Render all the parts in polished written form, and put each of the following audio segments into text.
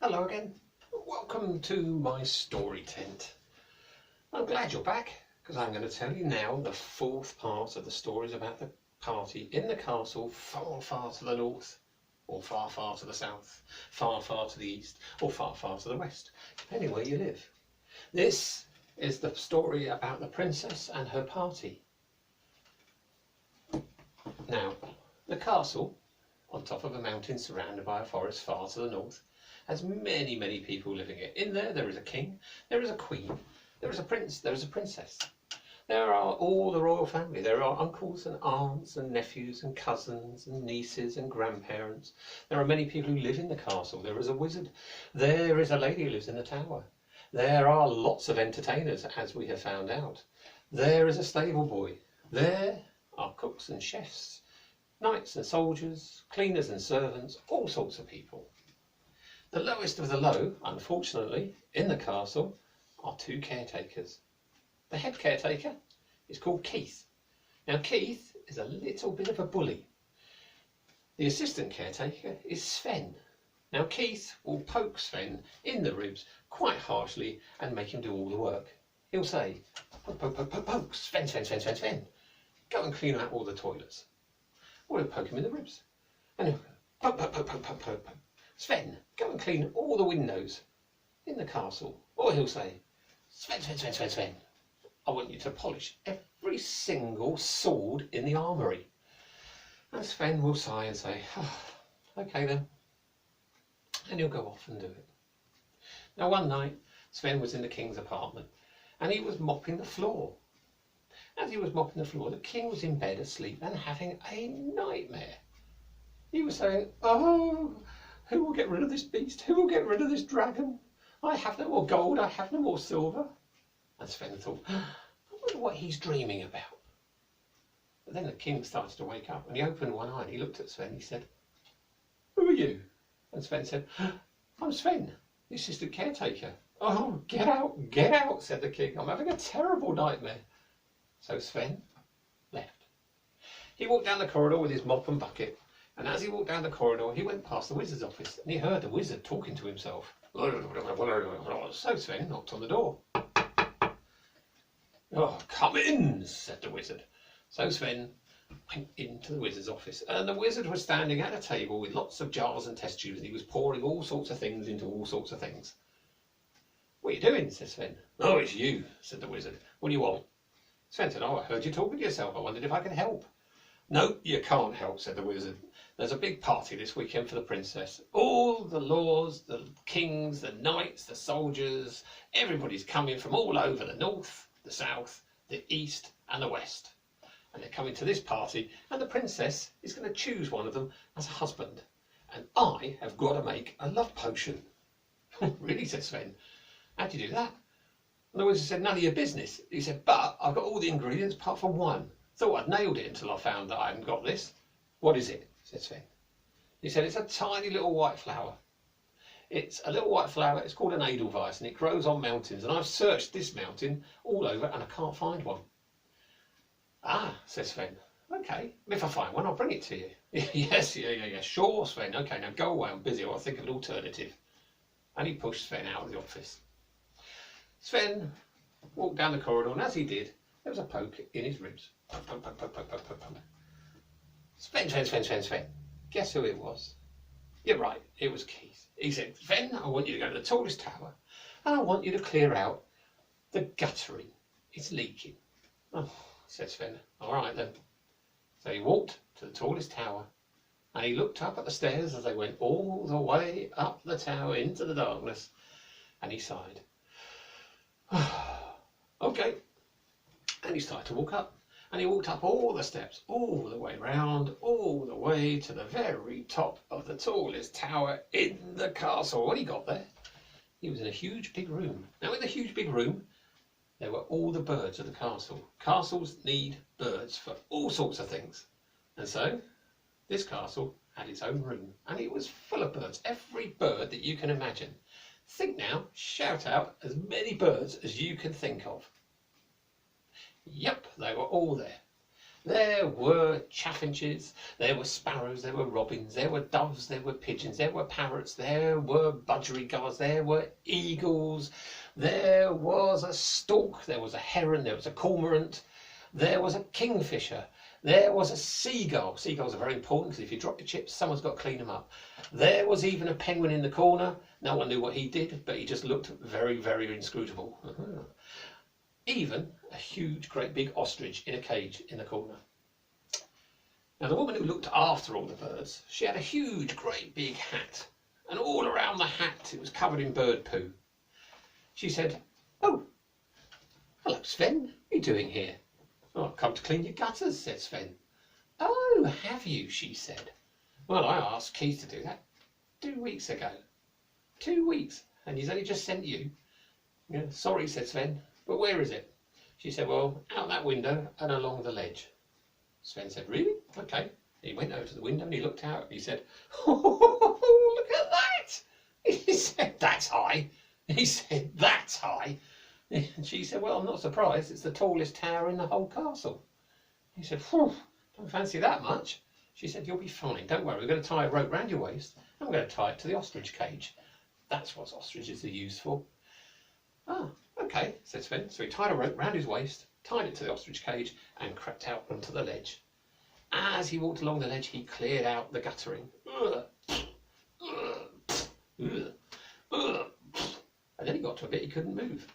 Hello again. Welcome to my story tent. I'm glad you're back because I'm going to tell you now the fourth part of the stories about the party in the castle far, far to the north, or far, far to the south, far, far to the east, or far, far to the west, depending where you live. This is the story about the princess and her party. Now, the castle, on top of a mountain surrounded by a forest far to the north, has many, many people living in it. In there is a king, there is a queen, there is a prince, there is a princess. There are all the royal family. There are uncles and aunts and nephews and cousins and nieces and grandparents. There are many people who live in the castle. There is a wizard. There is a lady who lives in the tower. There are lots of entertainers, as we have found out. There is a stable boy. There are cooks and chefs, knights and soldiers, cleaners and servants, all sorts of people. The lowest of the low, unfortunately, in the castle are two caretakers. The head caretaker is called Keith. Now Keith is a little bit of a bully. The assistant caretaker is Sven. Now Keith will poke Sven in the ribs quite harshly and make him do all the work. He'll say, poke, poke, poke, poke, poke, Sven, Sven, Sven, Sven, Sven. Go and clean out all the toilets. Or he'll poke him in the ribs. And he'll go, poke, poke, poke, poke, poke, poke, poke. Sven, go and clean all the windows in the castle. Or he'll say, Sven, Sven, Sven, Sven, Sven, I want you to polish every single sword in the armoury. And Sven will sigh and say, oh, okay then. And he'll go off and do it. Now one night, Sven was in the king's apartment and he was mopping the floor. As he was mopping the floor, the king was in bed asleep and having a nightmare. He was saying, oh, who will get rid of this beast? Who will get rid of this dragon? I have no more gold, I have no more silver. And Sven thought, I wonder what he's dreaming about. But then the king started to wake up and he opened one eye and he looked at Sven. He said, who are you? And Sven said, I'm Sven, the assistant caretaker. Oh, get out, said the king. I'm having a terrible nightmare. So Sven left. He walked down the corridor with his mop and bucket, and as he walked down the corridor, he went past the wizard's office and he heard the wizard talking to himself. So Sven knocked on the door. Oh, come in, said the wizard. So Sven went into the wizard's office, and the wizard was standing at a table with lots of jars and test tubes, and he was pouring all sorts of things into all sorts of things. What are you doing? Said Sven. Oh, it's you, said the wizard. What do you want? Sven said, oh, I heard you talking to yourself. I wondered if I could help. No, you can't help, said the wizard. There's a big party this weekend for the princess. All the lords, the kings, the knights, the soldiers, everybody's coming from all over the north, the south, the east and the west. And they're coming to this party and the princess is going to choose one of them as a husband. And I have got to make a love potion. Really, said Sven. How'd you do that? And the wizard said, none of your business. He said, but I've got all the ingredients apart from one. Thought I'd nailed it until I found that I hadn't got this. What is it? Said Sven. He said, it's a tiny little white flower. It's a little white flower, it's called an edelweiss, and it grows on mountains. And I've searched this mountain all over and I can't find one. Ah, says Sven. Okay, if I find one, I'll bring it to you. Yes, yeah, sure, Sven. Okay, now go away, I'm busy, I'll think of an alternative. And he pushed Sven out of the office. Sven walked down the corridor, and as he did, there was a poke in his ribs. Poke, poke, poke, poke, poke, poke, poke, poke. Sven. Guess who it was? You're right, it was Keith. He said, Sven, I want you to go to the tallest tower, and I want you to clear out the guttering. It's leaking. Oh, said Sven. All right then. So he walked to the tallest tower, and he looked up at the stairs as they went all the way up the tower into the darkness, and he sighed. Okay. And he started to walk up. And he walked up all the steps, all the way round, all the way to the very top of the tallest tower in the castle. When he got there, he was in a huge big room. Now in the huge big room, there were all the birds of the castle. Castles need birds for all sorts of things. And so, this castle had its own room. And it was full of birds, every bird that you can imagine. Think now, shout out as many birds as you can think of. Yep, they were all there. There were chaffinches, there were sparrows, there were robins, there were doves, there were pigeons, there were parrots, there were budgerigars, there were eagles, there was a stork, there was a heron, there was a cormorant, there was a kingfisher, there was a seagull. Seagulls are very important because if you drop your chips, someone's got to clean them up. There was even a penguin in the corner. No one knew what he did, but he just looked very, very inscrutable. Even a huge, great big ostrich in a cage in the corner. Now the woman who looked after all the birds, she had a huge, great big hat, and all around the hat it was covered in bird poo. She said, "Oh, hello Sven, what are you doing here?" "Oh, I've come to clean your gutters," said Sven. "Oh, have you?" she said. "Well, I asked Keith to do that 2 weeks ago." 2 weeks, and he's only just sent you? "Yeah, sorry," said Sven. "But where is it?" She said, "Well, out that window and along the ledge." Sven said, "Really? Okay." He went over to the window and he looked out and he said, "Oh, look at that!" He said, "That's high." He said, "That's high." And she said, "Well, I'm not surprised. It's the tallest tower in the whole castle." He said, "Phew, don't fancy that much." She said, "You'll be fine. Don't worry. We're going to tie a rope round your waist and we're going to tie it to the ostrich cage. That's what ostriches are used for." "Ah, okay," said Sven. So he tied a rope round his waist, tied it to the ostrich cage and crept out onto the ledge. As he walked along the ledge, he cleared out the guttering. And then he got to a bit he couldn't move.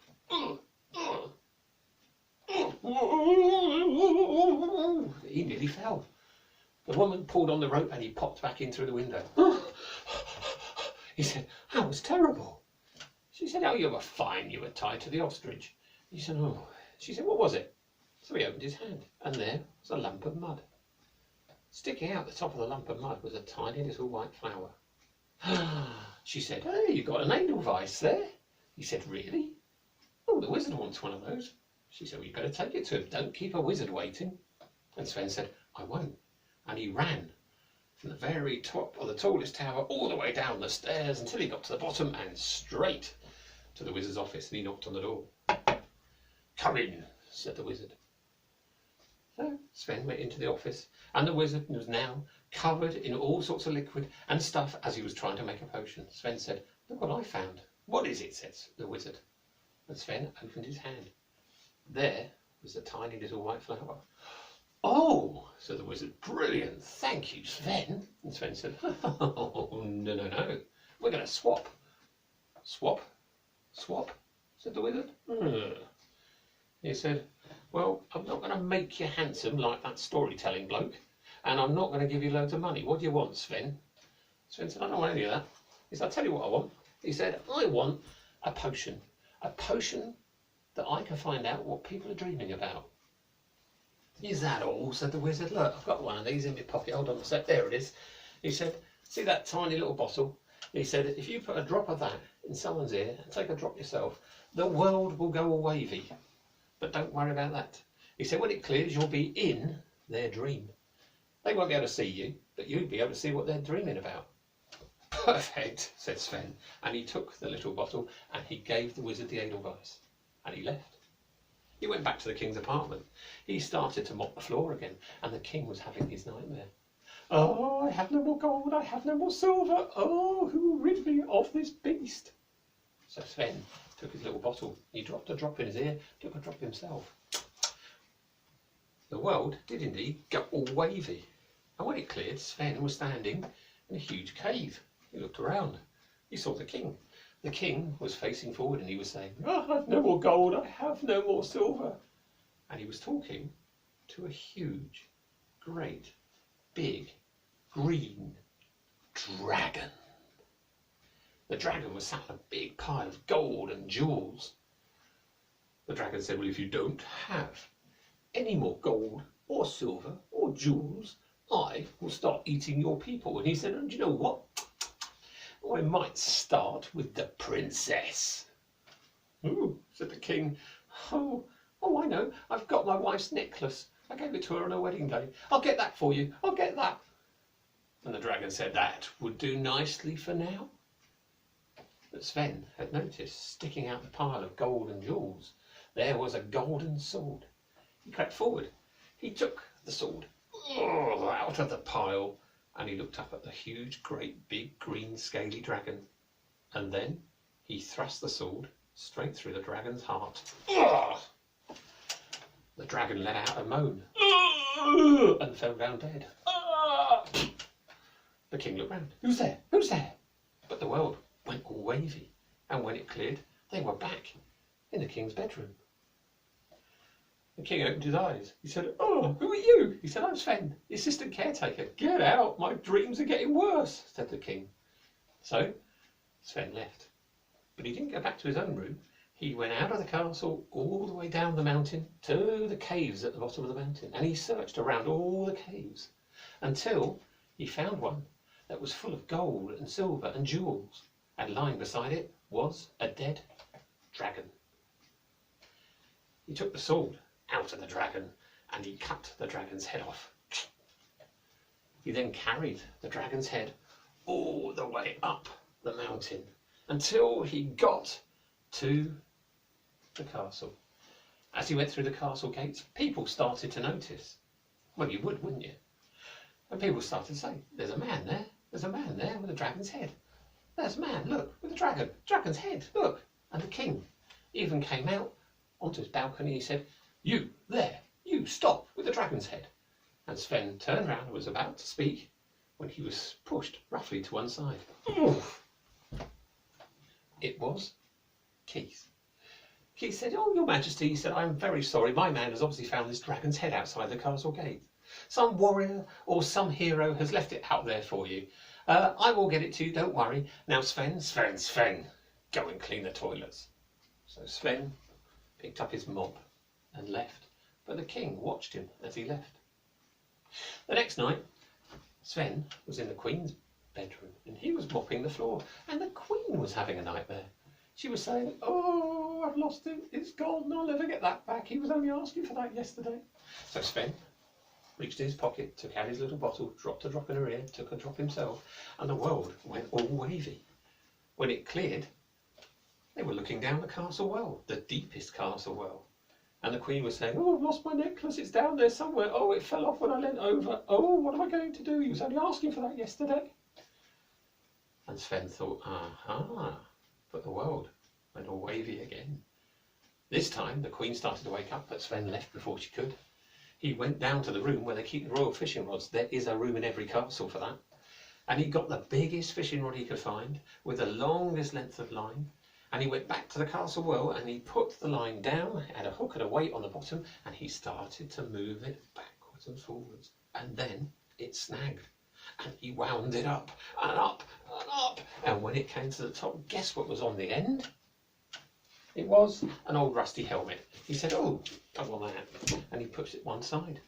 He nearly fell. The woman pulled on the rope and he popped back in through the window. He said, "That was terrible." She said, "Oh, you were fine. You were tied to the ostrich." He said, "Oh." She said, "What was it?" So he opened his hand and there was a lump of mud. Sticking out the top of the lump of mud was a tiny little white flower. She said, "Hey, you've got an edelweiss there." He said, "Really?" "Oh, the wizard wants one of those." She said, "Well, you better take it to him. Don't keep a wizard waiting." And Sven said, "I won't." And he ran from the very top of the tallest tower all the way down the stairs until he got to the bottom and straight to the wizard's office, and he knocked on the door. "Come in," said the wizard. So Sven went into the office, and the wizard was now covered in all sorts of liquid and stuff as he was trying to make a potion. Sven said, "Look what I found." "What is it?" said the wizard. And Sven opened his hand. There was a tiny little white flower. "Oh," said the wizard, "brilliant, thank you, Sven." And Sven said, "Oh, no, we're going to swap." "Swap? Swap?" said the wizard. He said, "Well, I'm not going to make you handsome like that storytelling bloke, and I'm not going to give you loads of money. What do you want, Sven?" Sven said, "I don't want any of that." He said, "I'll tell you what I want." He said, "I want a potion that I can find out what people are dreaming about." "Is that all?" said the wizard. "Look, I've got one of these in my pocket. Hold on a sec. There it is." He said, "See that tiny little bottle?" He said, "If you put a drop of that in someone's ear and take a drop yourself, the world will go all wavy. But don't worry about that." He said, "When it clears, you'll be in their dream. They won't be able to see you, but you'll be able to see what they're dreaming about." "Perfect," said Sven. And he took the little bottle and he gave the wizard the edelweiss. And he left. He went back to the king's apartment. He started to mop the floor again, and the king was having his nightmare. "Oh, I have no more gold, I have no more silver. Oh, who will rid me of this beast?" So Sven took his little bottle. He dropped a drop in his ear, took a drop himself. The world did indeed go all wavy. And when it cleared, Sven was standing in a huge cave. He looked around. He saw the king. The king was facing forward and he was saying, "I have no more gold, I have no more silver." And he was talking to a huge, great, big, green dragon. The dragon was sat on a big pile of gold and jewels. The dragon said, "Well, if you don't have any more gold or silver or jewels, I will start eating your people." And he said, "And you know what? I might start with the princess." "Ooh," said the king. Oh, I know. I've got my wife's necklace. I gave it to her on her wedding day. I'll get that for you. I'll get that." And the dragon said, "That would do nicely for now." But Sven had noticed, sticking out the pile of gold and jewels, there was a golden sword. He crept forward. He took the sword out of the pile, and he looked up at the huge, great, big, green, scaly dragon. And then he thrust the sword straight through the dragon's heart. The dragon let out a moan and fell down dead. The king looked round. Who's there? Who's there? But the world went all wavy, and when it cleared, they were back in the king's bedroom. The king opened his eyes. He said, "Oh, who are you?" He said, "I'm Sven, the assistant caretaker." "Get out, my dreams are getting worse," said the king. So Sven left. But he didn't go back to his own room. He went out of the castle all the way down the mountain to the caves at the bottom of the mountain, and he searched around all the caves until he found one that was full of gold and silver and jewels, and lying beside it was a dead dragon. He took the sword out of the dragon and he cut the dragon's head off. He then carried the dragon's head all the way up the mountain until he got to the castle. As he went through the castle gates, people started to notice. Well, you would, wouldn't you? And people started to say, "There's a man there. There's a man there with a dragon's head. There's a man, look, with a dragon's head, look." And the king even came out onto his balcony. He said, "You there, you stop with the dragon's head." And Sven turned round and was about to speak when he was pushed roughly to one side. It was Keith. Keith said, "Oh, your majesty," he said, "I'm very sorry. My man has obviously found this dragon's head outside the castle gate. Some warrior or some hero has left it out there for you. I will get it to you, don't worry. Now, Sven, go and clean the toilets." So Sven picked up his mop and left, but the king watched him as he left. The next night, Sven was in the queen's bedroom and he was mopping the floor, and the queen was having a nightmare. She was saying, "Oh, I've lost it, it's gone, I'll never get that back. He was only asking for that yesterday." So Sven reached in his pocket, took out his little bottle, dropped a drop in her ear, took a drop himself, and the world went all wavy. When it cleared, they were looking down the castle well, the deepest castle well. And the queen was saying, "Oh, I've lost my necklace, it's down there somewhere. Oh, it fell off when I leant over. Oh, what am I going to do? He was only asking for that yesterday." And Sven thought, aha, but the world went all wavy again. This time the queen started to wake up, but Sven left before she could. He went down to the room where they keep the royal fishing rods. There is a room in every castle for that. And he got the biggest fishing rod he could find with the longest length of line. And he went back to the castle well and he put the line down, had a hook and a weight on the bottom, and he started to move it backwards and forwards. And then it snagged. And he wound it up and up and up. And when it came to the top, guess what was on the end? It was an old rusty helmet. He said, "Oh, I want that." And he pushed it one side.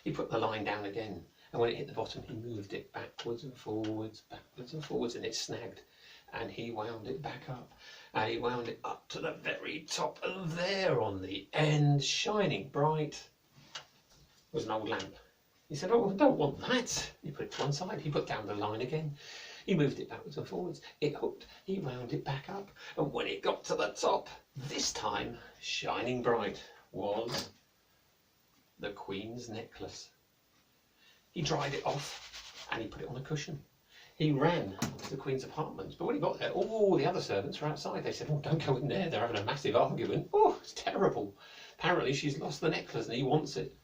He put the line down again. And when it hit the bottom, he moved it backwards and forwards, and it snagged. And he wound it back up. And he wound it up to the very top. And there on the end, shining bright, was an old lamp. He said, "Oh, I don't want that." He put it to one side. He put down the line again. He moved it backwards and forwards. It hooked. He wound it back up. And when it got to the top, this time, shining bright, was the Queen's necklace. He dried it off and he put it on a cushion. He ran to the Queen's apartments, but when he got there, all the other servants were outside. They said, "Oh, don't go in there. They're having a massive argument. Oh, it's terrible. Apparently she's lost the necklace and he wants it."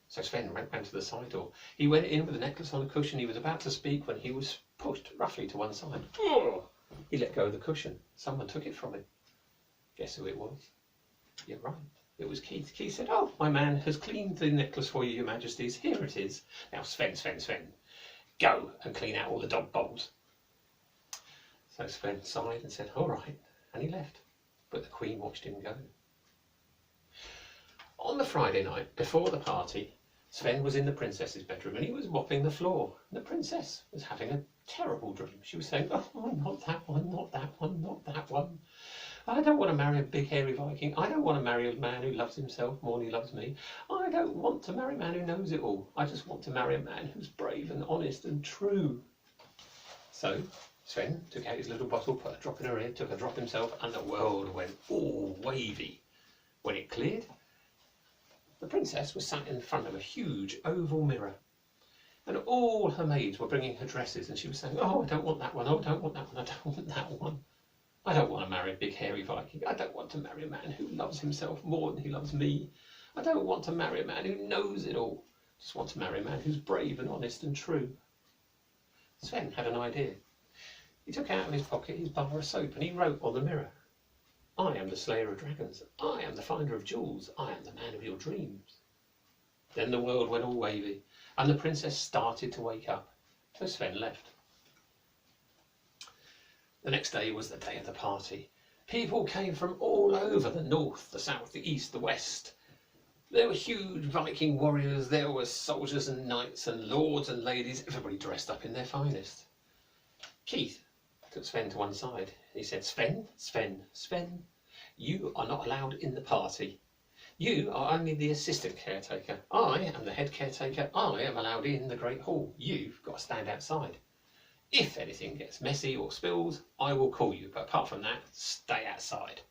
So Sven ran to the side door. He went in with the necklace on a cushion. He was about to speak when he was pushed roughly to one side. Oh! He let go of the cushion. Someone took it from him. Guess who it was? You're right. It was Keith. Keith said, "Oh, my man has cleaned the necklace for you, your majesties. Here it is. Now, Sven, go and clean out all the dog bowls." So Sven sighed and said, "All right," and he left. But the Queen watched him go. On the Friday night, before the party, Sven was in the princess's bedroom and he was mopping the floor. The princess was having a terrible dream. She was saying, "Oh, not that one, not that one, not that one. I don't want to marry a big hairy Viking. I don't want to marry a man who loves himself more than he loves me. I don't want to marry a man who knows it all. I just want to marry a man who's brave and honest and true." So Sven took out his little bottle, put a drop in her ear, took a drop himself, and the world went all wavy. When it cleared, The princess was sat in front of a huge oval mirror, and all her maids were bringing her dresses, and she was saying, "Oh, I don't want that one. Oh, I don't want that one. I don't want that one. I don't want to marry a big hairy Viking. I don't want to marry a man who loves himself more than he loves me. I don't want to marry a man who knows it all. I just want to marry a man who's brave and honest and true." Sven had an idea. He took out of his pocket his bar of soap and he wrote on the mirror, "I am the slayer of dragons. I am the finder of jewels. I am the man of your dreams." Then the world went all wavy and the princess started to wake up. So Sven left. The next day was the day of the party. People came from all over, the north, the south, the east, the west. There were huge Viking warriors, there were soldiers and knights and lords and ladies, everybody dressed up in their finest. Keith took Sven to one side. He said, "Sven, Sven, Sven, you are not allowed in the party. You are only the assistant caretaker. I am the head caretaker. I am allowed in the great hall. You've got to stand outside. If anything gets messy or spills, I will call you, but apart from that, stay outside."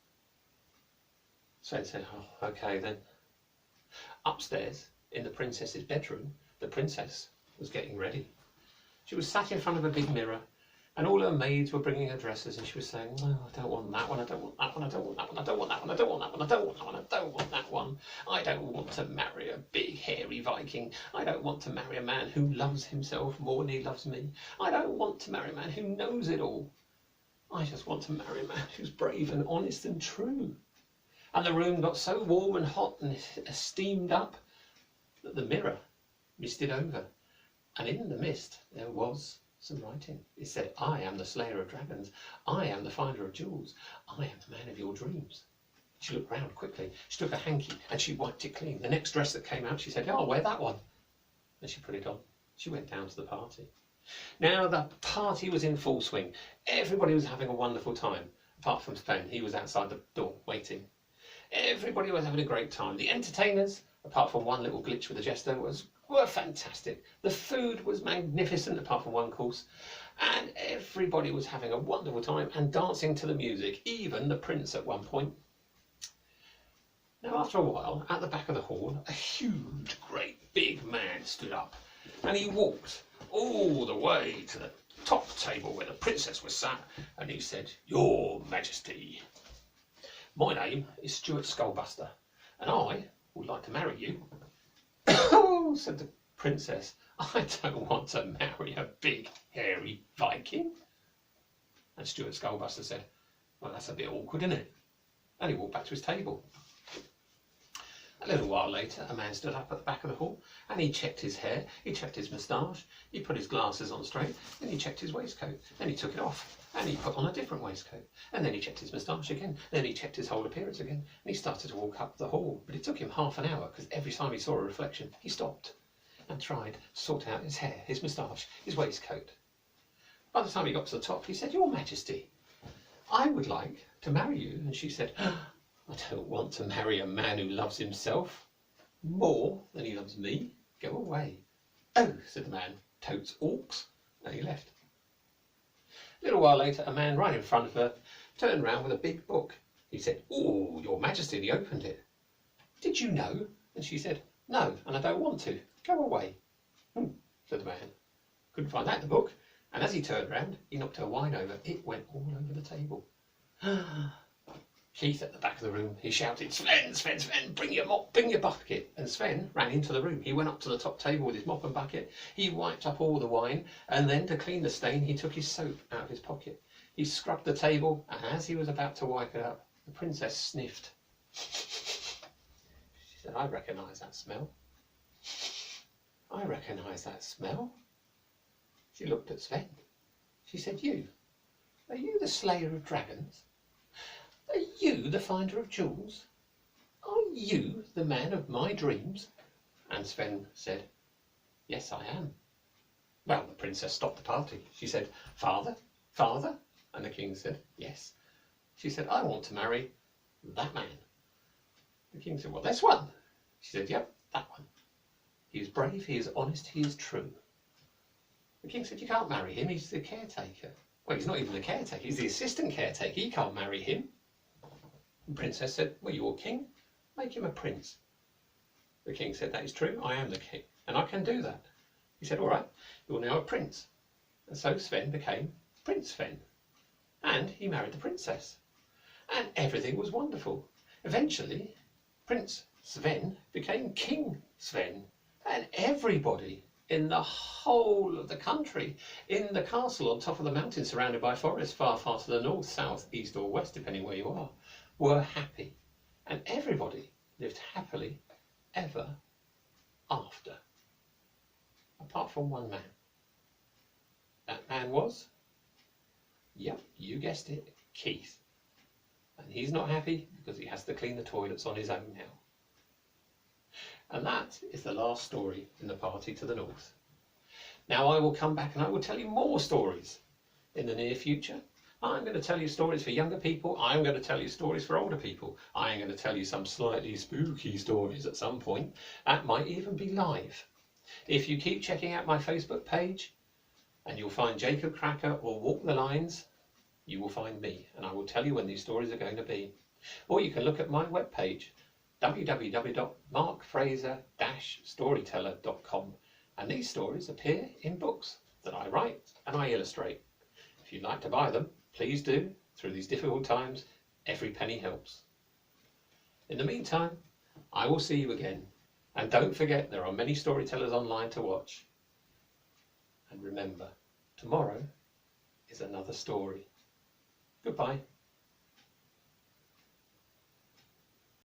Sven said, "Oh, okay then." Upstairs, in the princess's bedroom, the princess was getting ready. She was sat in front of a big mirror, and all her maids were bringing her dresses, and she was saying, "Oh, I don't want that one, I don't want that one, I don't want that one, I don't want that one, I don't want that one, I don't want that one, I don't want that one. I don't want to marry a big hairy Viking. I don't want to marry a man who loves himself more than he loves me. I don't want to marry a man who knows it all. I just want to marry a man who's brave and honest and true." And the room got so warm and hot and steamed up that the mirror misted over, and in the mist there was some writing. It said, "I am the slayer of dragons. I am the finder of jewels. I am the man of your dreams." She looked round quickly. She took a hanky and she wiped it clean. The next dress that came out, she said, "Oh, I'll wear that one." And she put it on. She went down to the party. Now the party was in full swing. Everybody was having a wonderful time, apart from Sven. He was outside the door waiting. Everybody was having a great time. The entertainers, apart from one little glitch with the jester, were fantastic. The food was magnificent, apart from one course, and everybody was having a wonderful time and dancing to the music, even the prince at one point. Now after a while, at the back of the hall, a huge, great big man stood up, and he walked all the way to the top table where the princess was sat, and he said, "Your Majesty, my name is Stuart Skullbuster, and I would like to marry you." "Oh," said the princess, "I don't want to marry a big, hairy Viking." And Stuart Skullbuster said, "Well, that's a bit awkward, isn't it?" And he walked back to his table. A little while later, a man stood up at the back of the hall, and he checked his hair, he checked his moustache, he put his glasses on straight, then he checked his waistcoat, then he took it off, and he put on a different waistcoat, and then he checked his moustache again, then he checked his whole appearance again, and he started to walk up the hall. But it took him half an hour, because every time he saw a reflection, he stopped and tried to sort out his hair, his moustache, his waistcoat. By the time he got to the top, he said, "Your Majesty, I would like to marry you." And she said, "I don't want to marry a man who loves himself more than he loves me. Go away." "Oh," said the man, "totes orcs," and he left. A little while later, a man right in front of her turned round with a big book. He said, "Oh, Your Majesty," and he opened it. "Did you know?" And she said, "No, and I don't want to. Go away." Said the man. Couldn't find that in the book, and as he turned round, he knocked her wine over. It went all over the table. Keith at the back of the room, he shouted, "Sven, Sven, Sven, bring your mop, bring your bucket." And Sven ran into the room. He went up to the top table with his mop and bucket. He wiped up all the wine, and then to clean the stain, he took his soap out of his pocket. He scrubbed the table, and as he was about to wipe it up, the princess sniffed. She said, "I recognise that smell. I recognise that smell." She looked at Sven. She said, Are you the slayer of dragons? Are you the finder of jewels? Are you the man of my dreams?" And Sven said, "Yes, I am." Well, the princess stopped the party. She said, "Father, father?" And the king said, "Yes." She said, "I want to marry that man." The king said, "Well, this one." She said, "Yep, that one. He is brave, he is honest, he is true." The king said, "You can't marry him, he's the caretaker." "Well, he's not even the caretaker, he's the assistant caretaker. You can't marry him." The princess said, "Well, you're king. Make him a prince." The king said, that is true, I am the king, and I can do that. He said, all right, you're now a prince. And so Sven became Prince Sven. And he married the princess. And everything was wonderful. Eventually, Prince Sven became King Sven. And everybody in the whole of the country, in the castle on top of the mountain surrounded by forests far, far to the north, south, east or west, depending where you are, were happy. And everybody lived happily ever after. Apart from one man. That man was, yep, you guessed it, Keith. And he's not happy because he has to clean the toilets on his own now. And that is the last story in the party to the north. Now I will come back and I will tell you more stories in the near future. I'm going to tell you stories for younger people. I'm going to tell you stories for older people. I'm going to tell you some slightly spooky stories at some point. That might even be live. If you keep checking out my Facebook page, and you'll find Jacob Cracker or Walk the Lines, you will find me, and I will tell you when these stories are going to be. Or you can look at my webpage, www.markfraser-storyteller.com, and these stories appear in books that I write and I illustrate. If you'd like to buy them, please do. Through these difficult times, every penny helps. In the meantime, I will see you again, and don't forget there are many storytellers online to watch. And remember, tomorrow is another story. Goodbye.